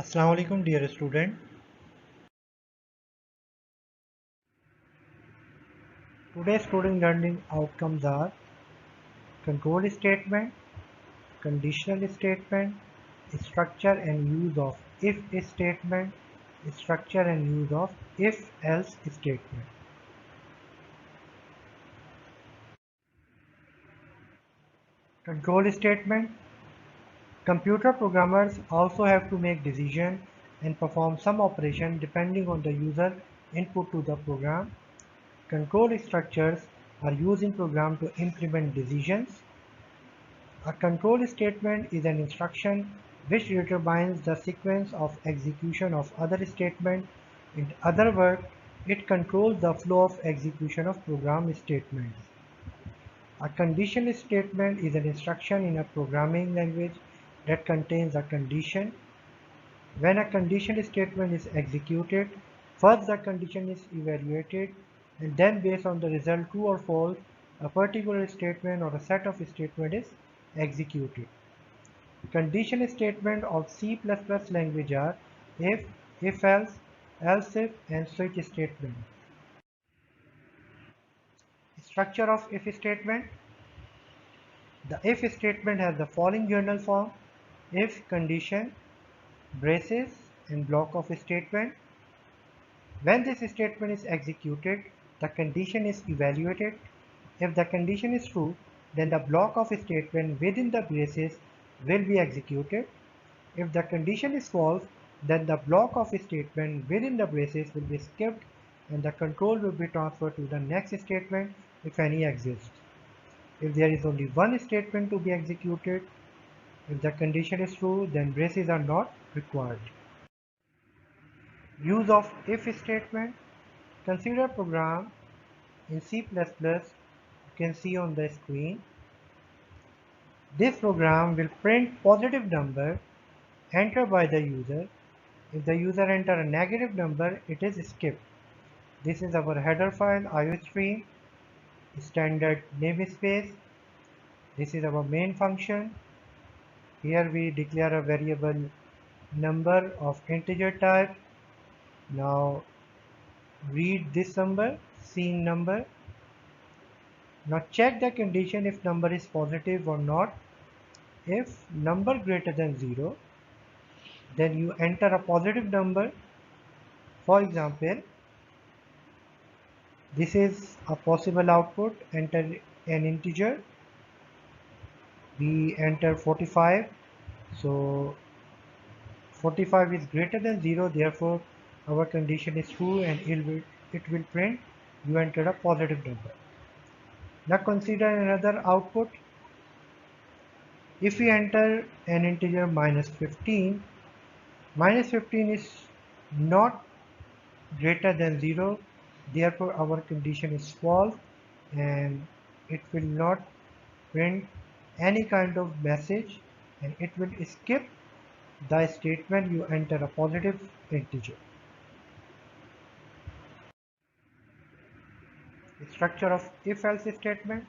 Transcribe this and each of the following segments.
Assalamu alaikum dear student. Today's student learning outcomes are control statement, conditional statement, structure and use of if statement, structure and use of if else statement. Control statement. Computer programmers also have to make decision and perform some operation depending on the user input to the program. Control structures are used in program to implement decisions. A control statement is an instruction which determines the sequence of execution of other statement. In other words, it controls the flow of execution of program statements. A condition statement is an instruction in a programming language that contains a condition. When a condition statement is executed, first the condition is evaluated and then based on the result true or false, a particular statement or a set of statements is executed. Condition statement of C++ language are if else if, and switch statement. Structure of if statement. The if statement has the following journal form: if condition, braces, and block of statement. When this statement is executed, the condition is evaluated. If the condition is true, then the block of statement within the braces will be executed. If the condition is false, then the block of statement within the braces will be skipped and the control will be transferred to the next statement if any exists. If there is only one statement to be executed, if the condition is true, then braces are not required. Use of if statement. Consider program in C++ you can see on the screen. This program will print positive number entered by the user. If the user enter a negative number, it is skipped. This is our header file IOStream, standard namespace. This is our main function. Here we declare a variable number of integer type. Now read this number, scene number. Now check the condition if number is positive or not. If number greater than 0, then you enter a positive number. For example, this is a possible output. Enter an integer. We enter 45. So 45 is greater than 0. Therefore, our condition is true and it will print you entered a positive number. Now consider another output. If we enter an integer -15, -15 is not greater than 0. Therefore, our condition is false and it will not print any kind of message and it will skip the statement you enter a positive integer. Structure of if-else statement.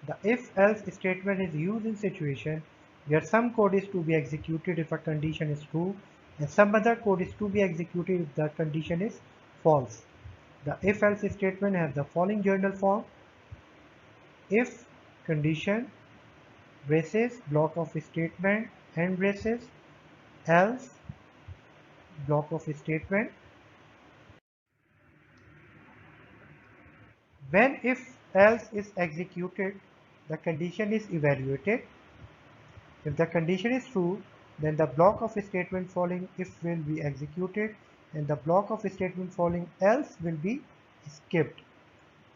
The if-else statement is used in situation where some code is to be executed if a condition is true and some other code is to be executed if the condition is false. The if-else statement has the following journal form: if condition, braces, block of statement, and braces, else, block of statement. When if else is executed, the condition is evaluated. If the condition is true, then the block of statement following if will be executed and the block of statement following else will be skipped.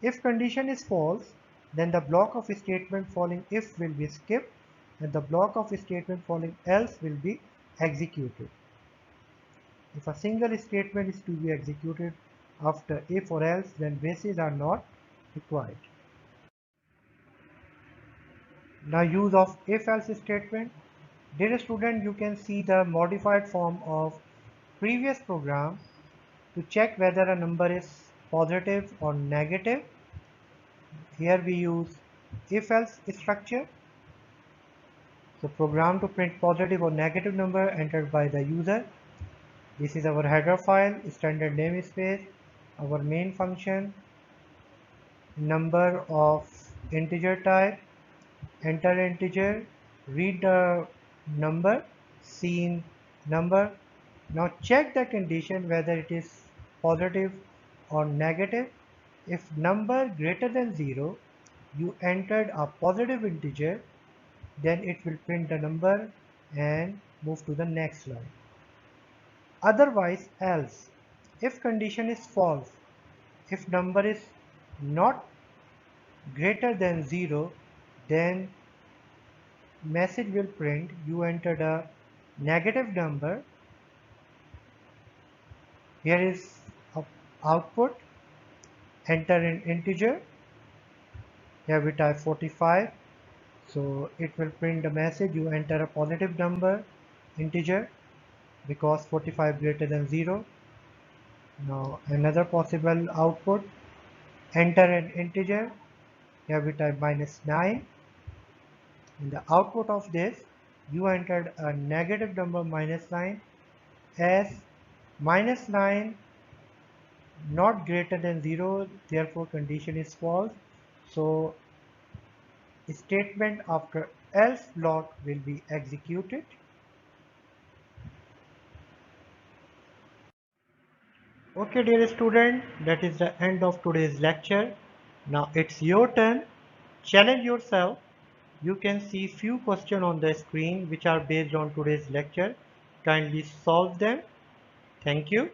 If condition is false, then the block of statement following if will be skipped and the block of statement following else will be executed. If a single statement is to be executed after if or else, then braces are not required. Now use of if-else statement. Dear student, you can see the modified form of previous program to check whether a number is positive or negative. Here we use if-else structure. So program to print positive or negative number entered by the user. This is our header file, standard namespace, our main function, number of integer type, enter integer, read the number, scene number. Now check the condition whether it is positive or negative. If number greater than 0, you entered a positive integer, then it will print the number and move to the next line. Otherwise else, if condition is false, if number is not greater than 0, then message will print you entered a negative number. Here is output, enter an integer. Here we type 45, so it will print the message you enter a positive number, integer, because 45 greater than 0. Now another possible output, enter an integer. Here we type -9. In the output of this, you entered a negative number -9, as -9 not greater than 0, therefore condition is false. So statement after else block will be executed. Okay dear student, that is the end of today's lecture. Now it's your turn. Challenge yourself. You can see few questions on the screen which are based on today's lecture. Kindly solve them. Thank you.